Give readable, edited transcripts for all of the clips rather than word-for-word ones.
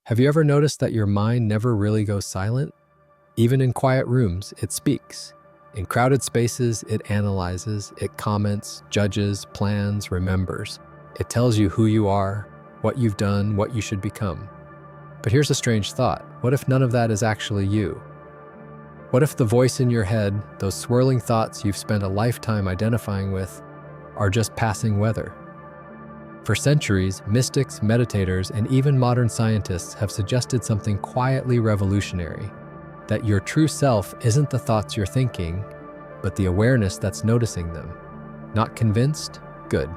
Have you ever noticed that your mind never really goes silent? Even in quiet rooms, it speaks. In crowded spaces, it analyzes, it comments, judges, plans, remembers. It tells you who you are, what you've done, what you should become. But here's a strange thought. What if none of that is actually you? What if the voice in your head, those swirling thoughts you've spent a lifetime identifying with, are just passing weather? For centuries, mystics, meditators, and even modern scientists have suggested something quietly revolutionary, that your true self isn't the thoughts you're thinking, but the awareness that's noticing them. Not convinced? Good.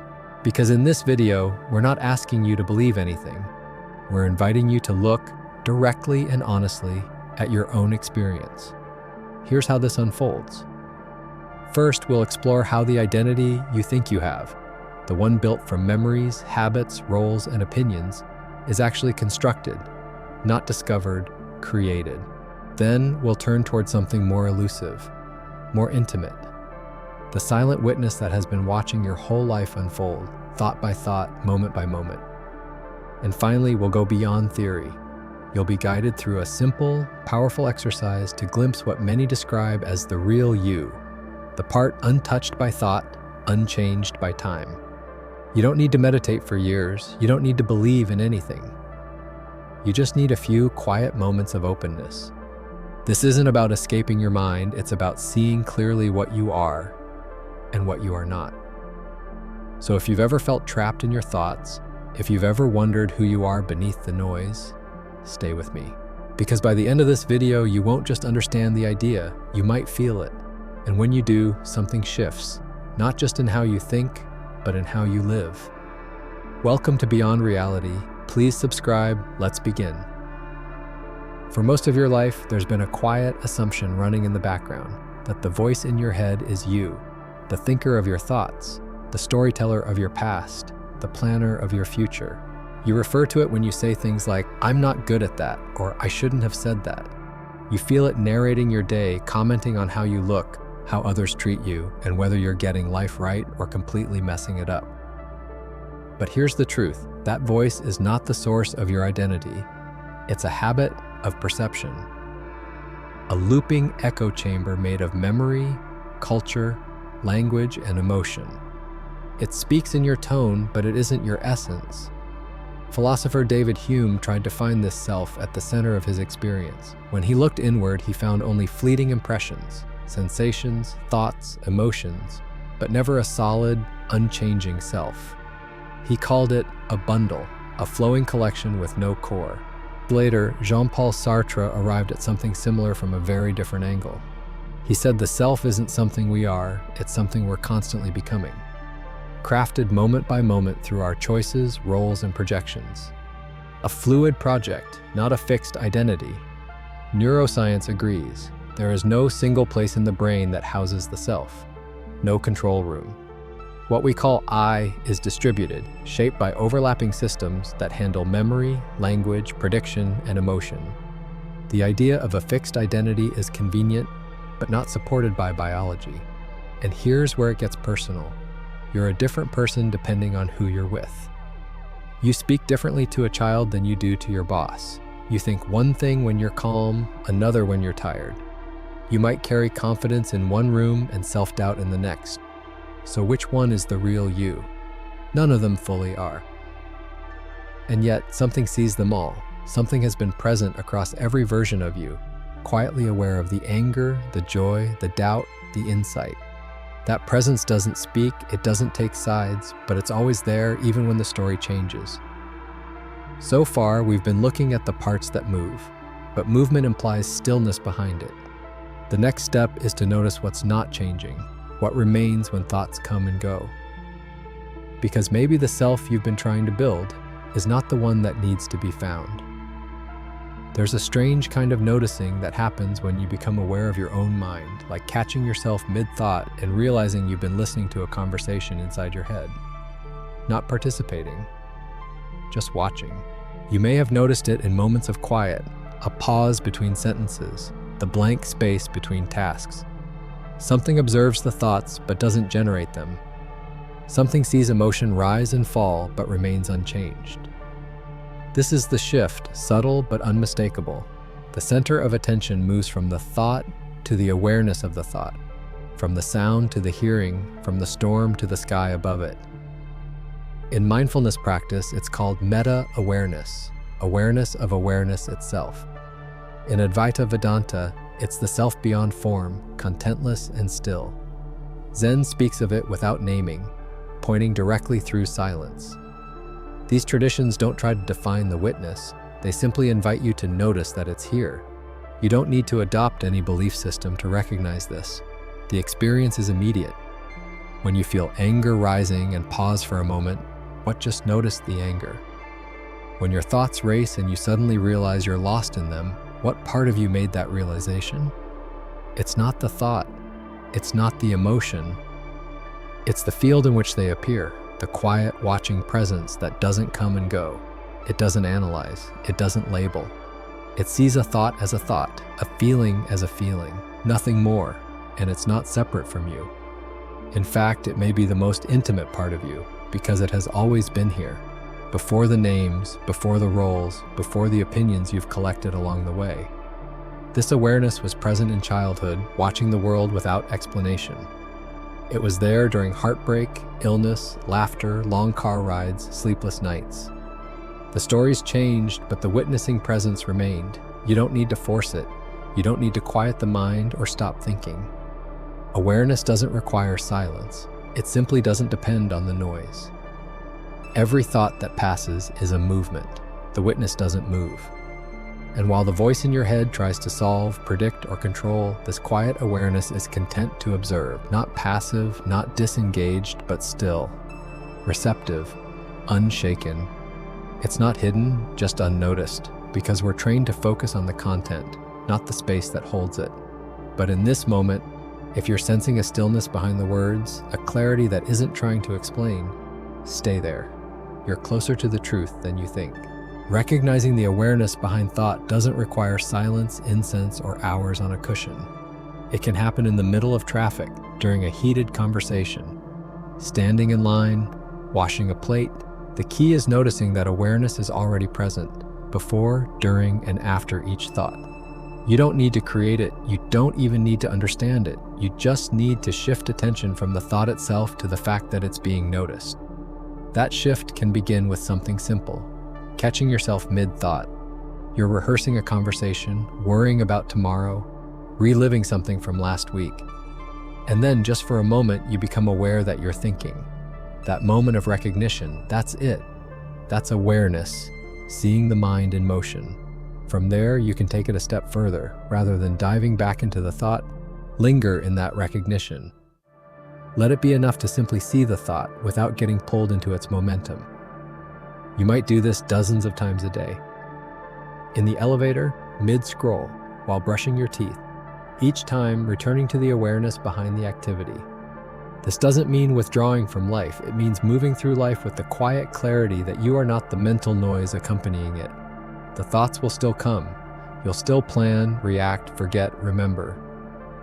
Because in this video, we're not asking you to believe anything. We're inviting you to look directly and honestly at your own experience. Here's how this unfolds. First, we'll explore how the identity you think you have, the one built from memories, habits, roles, and opinions, is actually constructed, not discovered, created. Then we'll turn toward something more elusive, more intimate. The silent witness that has been watching your whole life unfold, thought by thought, moment by moment. And finally, we'll go beyond theory. You'll be guided through a simple, powerful exercise to glimpse what many describe as the real you, the part untouched by thought, unchanged by time. You don't need to meditate for years. You don't need to believe in anything. You just need a few quiet moments of openness. This isn't about escaping your mind. It's about seeing clearly what you are and what you are not. So if you've ever felt trapped in your thoughts, if you've ever wondered who you are beneath the noise, stay with me. Because by the end of this video, you won't just understand the idea, you might feel it. And when you do, something shifts, not just in how you think, but in how you live. Welcome to Beyond Reality. Please subscribe. Let's begin. For most of your life, there's been a quiet assumption running in the background that the voice in your head is you, the thinker of your thoughts, the storyteller of your past, the planner of your future. You refer to it when you say things like, "I'm not good at that," or "I shouldn't have said that." You feel it narrating your day, commenting on how you look, how others treat you, and whether you're getting life right or completely messing it up. But here's the truth. That voice is not the source of your identity. It's a habit of perception. A looping echo chamber made of memory, culture, language, and emotion. It speaks in your tone, but it isn't your essence. Philosopher David Hume tried to find this self at the center of his experience. When he looked inward, he found only fleeting impressions, sensations, thoughts, emotions, but never a solid, unchanging self. He called it a bundle, a flowing collection with no core. Later, Jean-Paul Sartre arrived at something similar from a very different angle. He said the self isn't something we are, it's something we're constantly becoming, crafted moment by moment through our choices, roles, and projections. A fluid project, not a fixed identity. Neuroscience agrees. There is no single place in the brain that houses the self, no control room. What we call I is distributed, shaped by overlapping systems that handle memory, language, prediction, and emotion. The idea of a fixed identity is convenient, but not supported by biology. And here's where it gets personal. You're a different person depending on who you're with. You speak differently to a child than you do to your boss. You think one thing when you're calm, another when you're tired. You might carry confidence in one room and self-doubt in the next. So which one is the real you? None of them fully are. And yet, something sees them all. Something has been present across every version of you, quietly aware of the anger, the joy, the doubt, the insight. That presence doesn't speak, it doesn't take sides, but it's always there even when the story changes. So far, we've been looking at the parts that move, but movement implies stillness behind it. The next step is to notice what's not changing, what remains when thoughts come and go. Because maybe the self you've been trying to build is not the one that needs to be found. There's a strange kind of noticing that happens when you become aware of your own mind, like catching yourself mid-thought and realizing you've been listening to a conversation inside your head. Not participating, just watching. You may have noticed it in moments of quiet, a pause between sentences, the blank space between tasks. Something observes the thoughts but doesn't generate them. Something sees emotion rise and fall but remains unchanged. This is the shift, subtle but unmistakable. The center of attention moves from the thought to the awareness of the thought, from the sound to the hearing, from the storm to the sky above it. In mindfulness practice, it's called meta-awareness, awareness of awareness itself. In Advaita Vedanta, it's the self beyond form, contentless and still. Zen speaks of it without naming, pointing directly through silence. These traditions don't try to define the witness, they simply invite you to notice that it's here. You don't need to adopt any belief system to recognize this. The experience is immediate. When you feel anger rising and pause for a moment, just notice the anger. When your thoughts race and you suddenly realize you're lost in them, what part of you made that realization? It's not the thought. It's not the emotion. It's the field in which they appear, the quiet, watching presence that doesn't come and go. It doesn't analyze. It doesn't label. It sees a thought as a thought, a feeling as a feeling, nothing more, and it's not separate from you. In fact, it may be the most intimate part of you, because it has always been here, before the names, before the roles, before the opinions you've collected along the way. This awareness was present in childhood, watching the world without explanation. It was there during heartbreak, illness, laughter, long car rides, sleepless nights. The stories changed, but the witnessing presence remained. You don't need to force it. You don't need to quiet the mind or stop thinking. Awareness doesn't require silence. It simply doesn't depend on the noise. Every thought that passes is a movement. The witness doesn't move. And while the voice in your head tries to solve, predict, or control, this quiet awareness is content to observe, not passive, not disengaged, but still, receptive, unshaken. It's not hidden, just unnoticed, because we're trained to focus on the content, not the space that holds it. But in this moment, if you're sensing a stillness behind the words, a clarity that isn't trying to explain, stay there. You're closer to the truth than you think. Recognizing the awareness behind thought doesn't require silence, incense, or hours on a cushion. It can happen in the middle of traffic, during a heated conversation, standing in line, washing a plate. The key is noticing that awareness is already present, before, during, and after each thought. You don't need to create it. You don't even need to understand it. You just need to shift attention from the thought itself to the fact that it's being noticed. That shift can begin with something simple. Catching yourself mid-thought. You're rehearsing a conversation, worrying about tomorrow, reliving something from last week. And then, just for a moment, you become aware that you're thinking. That moment of recognition, that's it. That's awareness, seeing the mind in motion. From there, you can take it a step further. Rather than diving back into the thought, linger in that recognition. Let it be enough to simply see the thought without getting pulled into its momentum. You might do this dozens of times a day. In the elevator, mid-scroll, while brushing your teeth, each time returning to the awareness behind the activity. This doesn't mean withdrawing from life. It means moving through life with the quiet clarity that you are not the mental noise accompanying it. The thoughts will still come. You'll still plan, react, forget, remember.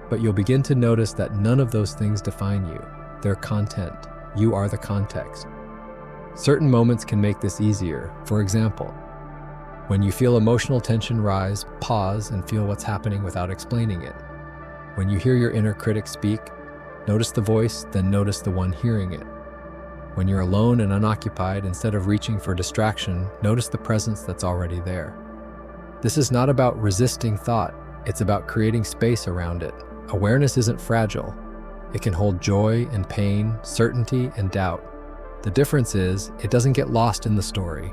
But you'll begin to notice that none of those things define you. They're content. You are the context. Certain moments can make this easier. For example, when you feel emotional tension rise, pause and feel what's happening without explaining it. When you hear your inner critic speak, notice the voice, then notice the one hearing it. When you're alone and unoccupied, instead of reaching for distraction, notice the presence that's already there. This is not about resisting thought. It's about creating space around it. Awareness isn't fragile. It can hold joy and pain, certainty and doubt. The difference is, it doesn't get lost in the story.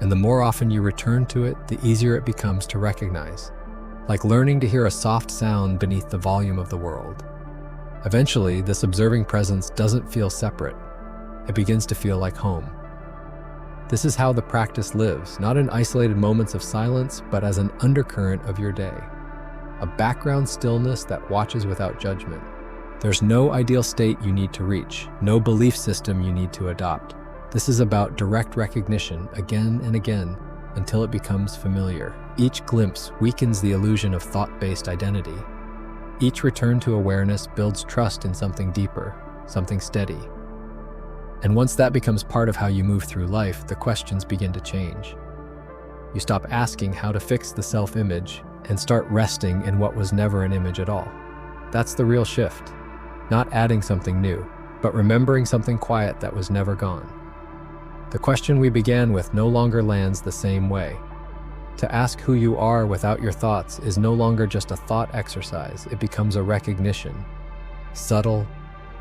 And the more often you return to it, the easier it becomes to recognize. Like learning to hear a soft sound beneath the volume of the world. Eventually, this observing presence doesn't feel separate. It begins to feel like home. This is how the practice lives, not in isolated moments of silence, but as an undercurrent of your day. A background stillness that watches without judgment. There's no ideal state you need to reach, no belief system you need to adopt. This is about direct recognition again and again until it becomes familiar. Each glimpse weakens the illusion of thought-based identity. Each return to awareness builds trust in something deeper, something steady. And once that becomes part of how you move through life, the questions begin to change. You stop asking how to fix the self-image and start resting in what was never an image at all. That's the real shift. Not adding something new, but remembering something quiet that was never gone. The question we began with no longer lands the same way. To ask who you are without your thoughts is no longer just a thought exercise, it becomes a recognition. Subtle,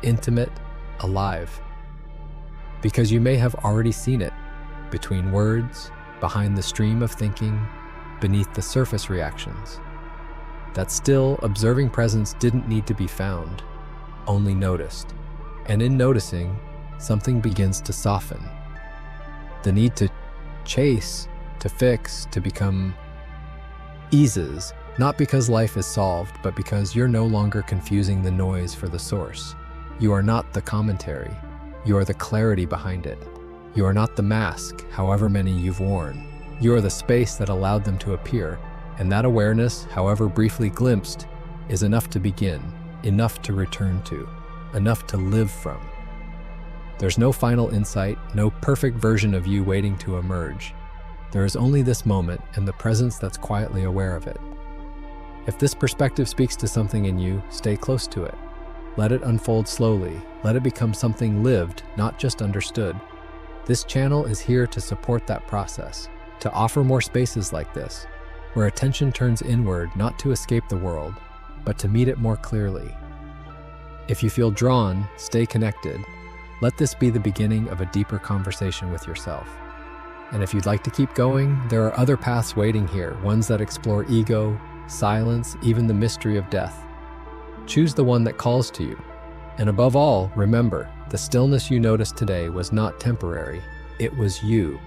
intimate, alive. Because you may have already seen it, between words, behind the stream of thinking, beneath the surface reactions. That still, observing presence didn't need to be found, only noticed. And in noticing, something begins to soften. The need to chase, to fix, to become eases, not because life is solved, but because you're no longer confusing the noise for the source. You are not the commentary. You are the clarity behind it. You are not the mask, however many you've worn. You are the space that allowed them to appear, and that awareness, however briefly glimpsed, is enough to begin, enough to return to, enough to live from. There's no final insight, no perfect version of you waiting to emerge. There is only this moment and the presence that's quietly aware of it. If this perspective speaks to something in you, stay close to it. Let it unfold slowly. Let it become something lived, not just understood. This channel is here to support that process, to offer more spaces like this, where attention turns inward not to escape the world, but to meet it more clearly. If you feel drawn, stay connected. Let this be the beginning of a deeper conversation with yourself. And if you'd like to keep going, there are other paths waiting here, ones that explore ego, silence, even the mystery of death. Choose the one that calls to you. And above all, remember, the stillness you noticed today was not temporary. It was you.